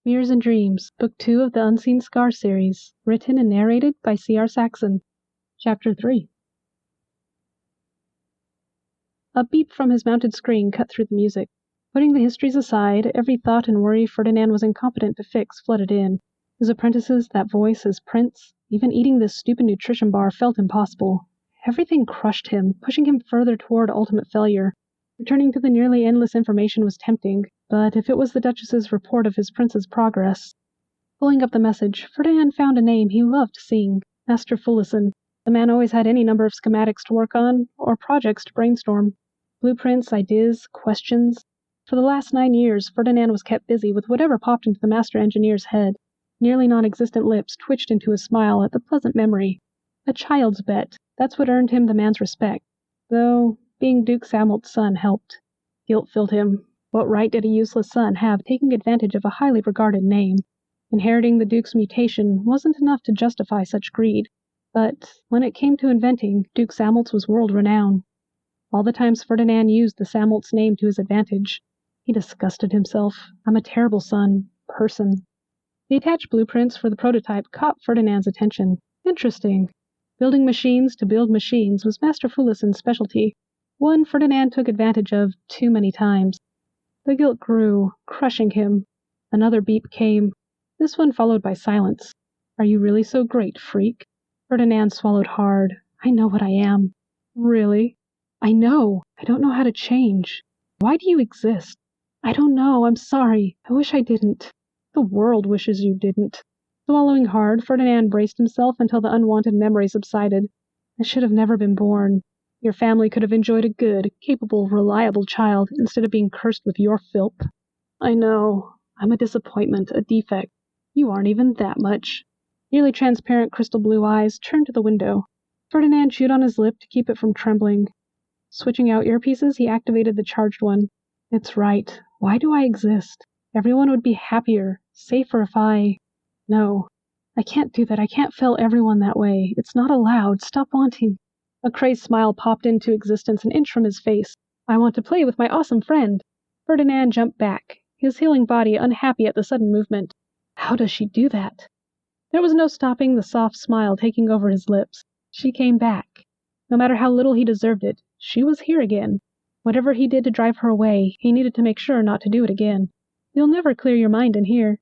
Mirrors and Dreams, Book 2 of the Unseen Scar series, written and narrated by C.R. Saxon. Chapter 3. A beep from his mounted screen cut through the music. Putting the histories aside, every thought and worry Ferdinan was incompetent to fix flooded in. His apprentices, that voice, his prince, even eating this stupid nutrition bar felt impossible. Everything crushed him, pushing him further toward ultimate failure. Returning to the nearly endless information was tempting, but if it was the Duchess's report of his prince's progress. Pulling up the message, Ferdinan found a name he loved seeing, Master Ferdinan. The man always had any number of schematics to work on, or projects to brainstorm. Blueprints, ideas, questions. For the last 9 years, Ferdinan was kept busy with whatever popped into the master engineer's head. Nearly non-existent lips twitched into a smile at the pleasant memory. A child's bet, that's what earned him the man's respect. Though, being Duke Samolt's son helped. Guilt filled him. What right did a useless son have taking advantage of a highly regarded name? Inheriting the Duke's mutation wasn't enough to justify such greed. But when it came to inventing, Duke Samolt's was world-renowned. All the times Ferdinan used the Samolt's name to his advantage, he disgusted himself. I'm a terrible son. Person. The attached blueprints for the prototype caught Ferdinand's attention. Interesting. Building machines to build machines was Master Ferdinin's specialty. One Ferdinan took advantage of too many times. The guilt grew, crushing him. Another beep came. This one followed by silence. Are you really so great, freak? Ferdinan swallowed hard. I know what I am. Really? I know. I don't know how to change. Why do you exist? I don't know. I'm sorry. I wish I didn't. The world wishes you didn't. Swallowing hard, Ferdinan braced himself until the unwanted memory subsided. I should have never been born. Your family could have enjoyed a good, capable, reliable child instead of being cursed with your filth. I know. I'm a disappointment, a defect. You aren't even that much. Nearly transparent crystal blue eyes turned to the window. Ferdinan chewed on his lip to keep it from trembling. Switching out earpieces, he activated the charged one. It's right. Why do I exist? Everyone would be happier, safer if I... No. I can't do that. I can't fill everyone that way. It's not allowed. Stop wanting. A crazed smile popped into existence an inch from his face. I want to play with my awesome friend. Ferdinan jumped back, his healing body unhappy at the sudden movement. How does she do that? There was no stopping the soft smile taking over his lips. She came back. No matter how little he deserved it, she was here again. Whatever he did to drive her away, he needed to make sure not to do it again. You'll never clear your mind in here.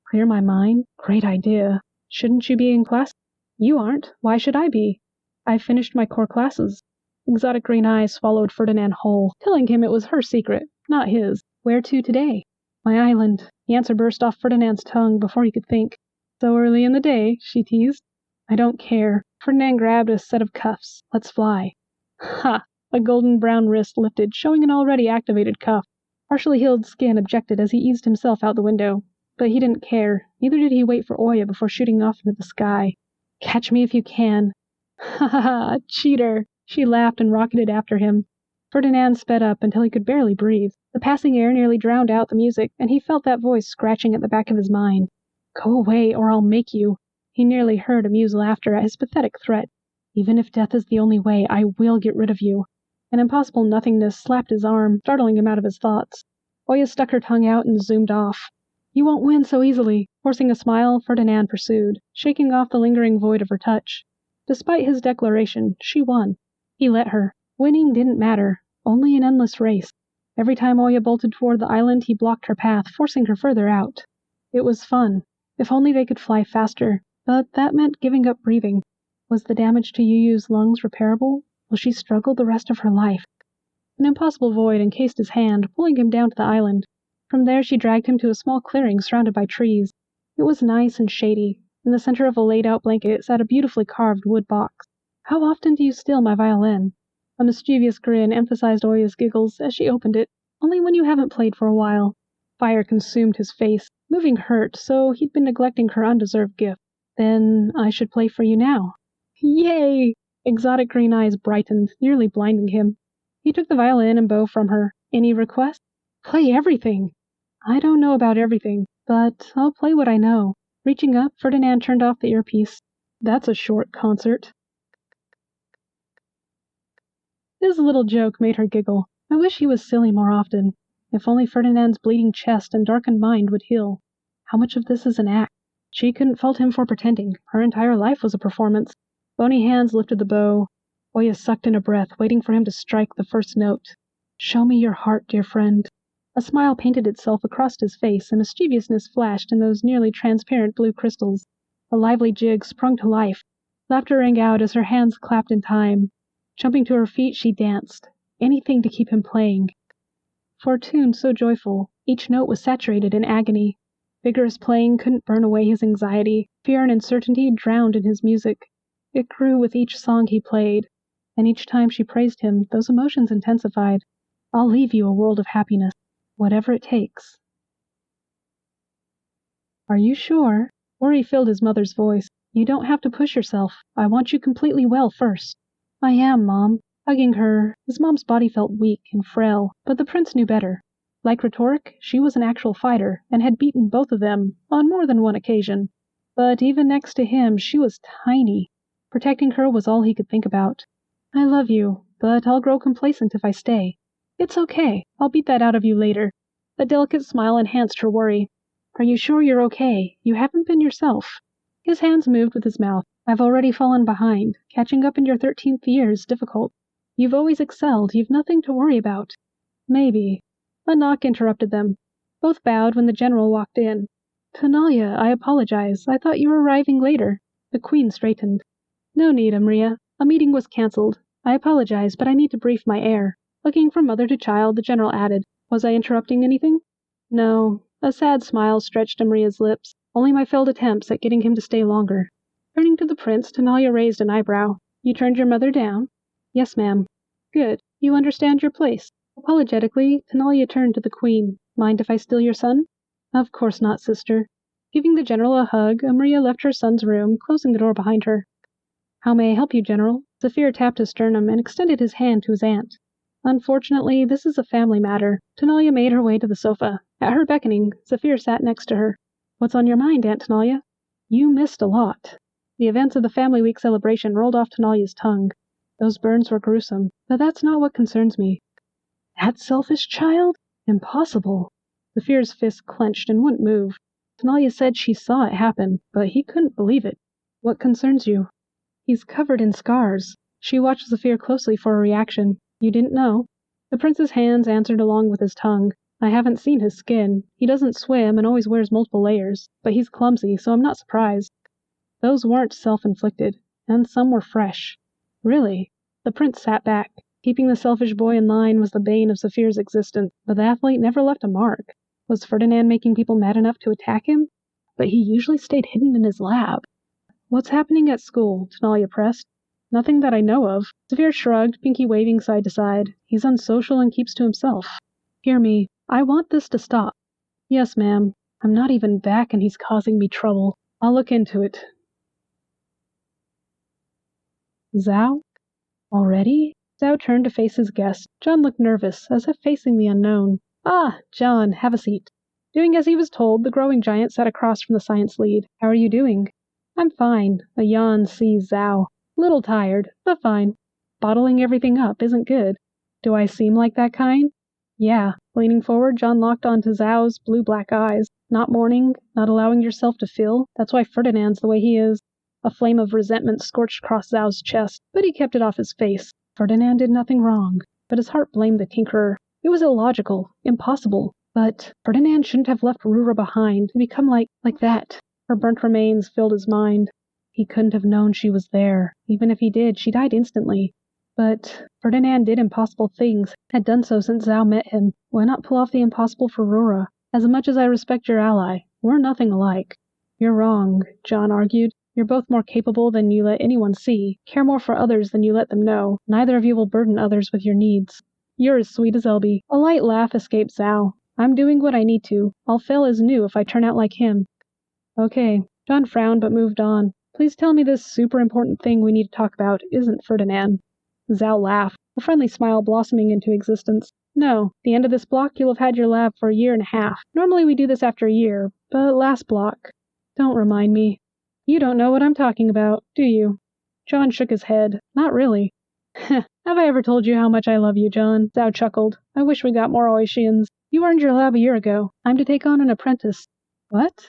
Clear my mind? Great idea. Shouldn't you be in class? You aren't. Why should I be? I finished my core classes. Exotic green eyes swallowed Ferdinan whole, telling him it was her secret, not his. Where to today? My island. The answer burst off Ferdinand's tongue before he could think. So early in the day, she teased. I don't care. Ferdinan grabbed a set of cuffs. Let's fly. Ha! A golden brown wrist lifted, showing an already activated cuff. Partially healed skin objected as he eased himself out the window. But he didn't care. Neither did he wait for Oya before shooting off into the sky. Catch me if you can. Ha ha ha! Cheater! She laughed and rocketed after him. Ferdinan sped up until he could barely breathe. The passing air nearly drowned out the music, and he felt that voice scratching at the back of his mind. Go away, or I'll make you. He nearly heard amused laughter at his pathetic threat. Even if death is the only way, I will get rid of you. An impossible nothingness slapped his arm, startling him out of his thoughts. Oya stuck her tongue out and zoomed off. You won't win so easily. Forcing a smile, Ferdinan pursued, shaking off the lingering void of her touch. Despite his declaration, she won. He let her. Winning didn't matter. Only an endless race. Every time Oya bolted toward the island, he blocked her path, forcing her further out. It was fun. If only they could fly faster. But that meant giving up breathing. Was the damage to Yuyu's lungs repairable? Will she struggle the rest of her life? An impossible void encased his hand, pulling him down to the island. From there she dragged him to a small clearing surrounded by trees. It was nice and shady. In the center of a laid-out blanket sat a beautifully carved wood box. How often do you steal my violin? A mischievous grin emphasized Oya's giggles as she opened it. Only when you haven't played for a while. Fire consumed his face. Moving hurt, so he'd been neglecting her undeserved gift. Then I should play for you now. Yay! Exotic green eyes brightened, nearly blinding him. He took the violin and bow from her. Any request? Play everything! I don't know about everything, but I'll play what I know. Reaching up, Ferdinan turned off the earpiece. That's a short concert. His little joke made her giggle. I wish he was silly more often. If only Ferdinand's bleeding chest and darkened mind would heal. How much of this is an act? She couldn't fault him for pretending. Her entire life was a performance. Bony hands lifted the bow. Oya sucked in a breath, waiting for him to strike the first note. Show me your heart, dear friend. A smile painted itself across his face, and mischievousness flashed in those nearly transparent blue crystals. A lively jig sprung to life. Laughter rang out as her hands clapped in time. Jumping to her feet, she danced. Anything to keep him playing. For a tune so joyful, each note was saturated in agony. Vigorous playing couldn't burn away his anxiety. Fear and uncertainty drowned in his music. It grew with each song he played, and each time she praised him, those emotions intensified. I'll leave you a world of happiness, whatever it takes. Are you sure? Worry filled his mother's voice. You don't have to push yourself. I want you completely well first. I am, Mom. Hugging her, his mom's body felt weak and frail, but the prince knew better. Like Rhetoric, she was an actual fighter, and had beaten both of them on more than one occasion. But even next to him, she was tiny. Protecting her was all he could think about. I love you, but I'll grow complacent if I stay. It's okay. I'll beat that out of you later. A delicate smile enhanced her worry. Are you sure you're okay? You haven't been yourself. His hands moved with his mouth. I've already fallen behind. Catching up in your 13th year is difficult. You've always excelled. You've nothing to worry about. Maybe. A knock interrupted them. Both bowed when the general walked in. Tanalia, I apologize. I thought you were arriving later. The queen straightened. No need, Amria. A meeting was cancelled. I apologize, but I need to brief my heir. Looking from mother to child, the general added, Was I interrupting anything? No. A sad smile stretched Amria's lips. Only my failed attempts at getting him to stay longer. Turning to the prince, Tanalia raised an eyebrow. You turned your mother down? Yes, ma'am. Good. You understand your place. Apologetically, Tanalia turned to the queen. Mind if I steal your son? Of course not, sister. Giving the general a hug, Amria left her son's room, closing the door behind her. How may I help you, General? Zephyr tapped his sternum and extended his hand to his aunt. Unfortunately, this is a family matter. Tanalia made her way to the sofa. At her beckoning, Zephyr sat next to her. What's on your mind, Aunt Tanalia? You missed a lot. The events of the Family Week celebration rolled off Tanalia's tongue. Those burns were gruesome, but that's not what concerns me. That selfish child? Impossible. Zephyr's fist clenched and wouldn't move. Tanalia said she saw it happen, but he couldn't believe it. What concerns you? He's covered in scars. She watched Zephyr closely for a reaction. You didn't know? The prince's hands answered along with his tongue. I haven't seen his skin. He doesn't swim and always wears multiple layers, but he's clumsy, so I'm not surprised. Those weren't self-inflicted, and some were fresh. Really? The prince sat back. Keeping the selfish boy in line was the bane of Zephyr's existence, but the athlete never left a mark. Was Ferdinan making people mad enough to attack him? But he usually stayed hidden in his lab. What's happening at school? Tanalia pressed. Nothing that I know of. Zephyr shrugged, pinky waving side to side. He's unsocial and keeps to himself. Hear me. I want this to stop. Yes, ma'am. I'm not even back and he's causing me trouble. I'll look into it. Zhao? Already? Zhao turned to face his guest. John looked nervous, as if facing the unknown. Ah, John, have a seat. Doing as he was told, the growing giant sat across from the science lead. How are you doing? I'm fine. A yawn seized Zhao. Little tired, but fine. Bottling everything up isn't good. Do I seem like that kind? Yeah. Leaning forward, John locked onto Zhao's blue-black eyes. Not mourning, not allowing yourself to feel. That's why Ferdinand's the way he is. A flame of resentment scorched across Zhao's chest, but he kept it off his face. Ferdinan did nothing wrong, but his heart blamed the tinkerer. It was illogical, impossible. But Ferdinan shouldn't have left Rura behind to become like that. Her burnt remains filled his mind. He couldn't have known she was there. Even if he did, she died instantly. But Ferdinan did impossible things, had done so since Zhao met him. Why not pull off the impossible for Rura? As much as I respect your ally, we're nothing alike. You're wrong, John argued. You're both more capable than you let anyone see, care more for others than you let them know. Neither of you will burden others with your needs. You're as sweet as Elby. A light laugh escaped Zhao. I'm doing what I need to. I'll fail as new if I turn out like him. Okay. John frowned but moved on. Please tell me this super important thing we need to talk about isn't Ferdinan. Zhao laughed, a friendly smile blossoming into existence. No, the end of this block you'll have had your lab for a year and a half. Normally we do this after a year, but last block. Don't remind me. You don't know what I'm talking about, do you? John shook his head. Not really. Have I ever told you how much I love you, John? Zhao chuckled. I wish we got more Oishians. You earned your lab a year ago. I'm to take on an apprentice. What?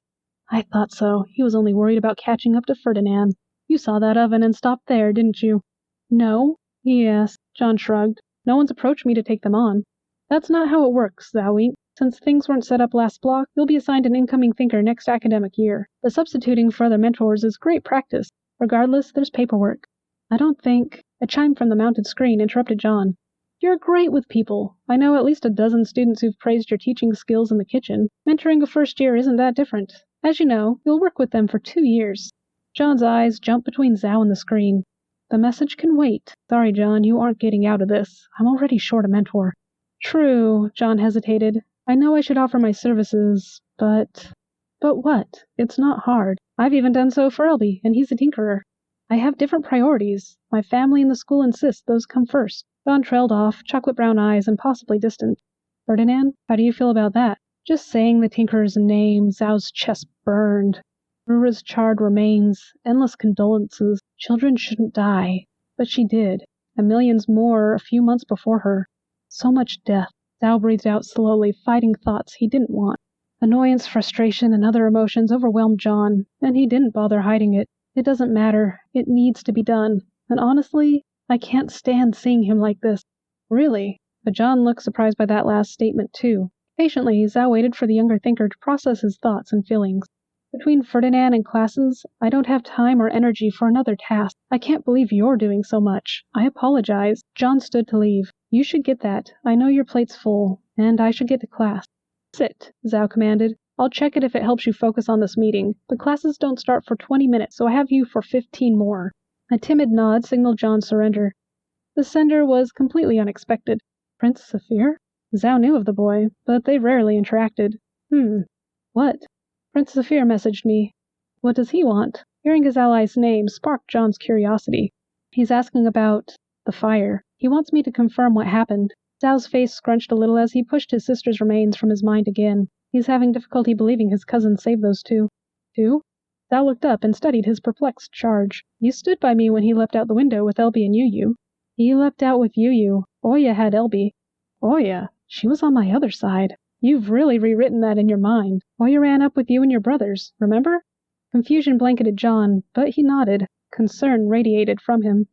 I thought so. He was only worried about catching up to Ferdinan. You saw that oven and stopped there, didn't you? No? Yes. John shrugged. No one's approached me to take them on. That's not how it works, thou wink. Since things weren't set up last block, you'll be assigned an incoming thinker next academic year. The substituting for other mentors is great practice. Regardless, there's paperwork. I don't think... A chime from the mounted screen interrupted John. You're great with people. I know at least a dozen students who've praised your teaching skills in the kitchen. Mentoring a first year isn't that different. As you know, you'll work with them for 2 years. John's eyes jumped between Zhao and the screen. The message can wait. Sorry, John, you aren't getting out of this. I'm already short a mentor. True, John hesitated. I know I should offer my services, but... But what? It's not hard. I've even done so for Elby, and he's a tinkerer. I have different priorities. My family and the school insist those come first. John trailed off, chocolate brown eyes and possibly distant. Ferdinan, how do you feel about that? Just saying the tinkerer's name, Zhao's chest burned. Rura's charred remains, endless condolences. Children shouldn't die. But she did, and millions more a few months before her. So much death. Zhao breathed out slowly, fighting thoughts he didn't want. Annoyance, frustration, and other emotions overwhelmed John, and he didn't bother hiding it. It doesn't matter. It needs to be done. And honestly, I can't stand seeing him like this. Really? But John looked surprised by that last statement, too. Patiently, Zhao waited for the younger thinker to process his thoughts and feelings. Between Ferdinan and classes, I don't have time or energy for another task. I can't believe you're doing so much. I apologize. John stood to leave. You should get that. I know your plate's full, and I should get to class. Sit, Zhao commanded. I'll check it if it helps you focus on this meeting. The classes don't start for 20 minutes, so I have you for 15 more. A timid nod signaled John's surrender. The sender was completely unexpected. Prince Zephyr? Zhao knew of the boy, but they rarely interacted. What? Prince Zephyr messaged me. What does he want? Hearing his ally's name sparked John's curiosity. He's asking about the fire. He wants me to confirm what happened. Zhao's face scrunched a little as he pushed his sister's remains from his mind again. He's having difficulty believing his cousin saved those two. Two? Zhao looked up and studied his perplexed charge. You stood by me when he leapt out the window with Elby and Yu. He leapt out with Yu. Oya had Elby. Oya? She was on my other side. You've really rewritten that in your mind. Oya ran up with you and your brothers, remember? Confusion blanketed John, but he nodded. Concern radiated from him.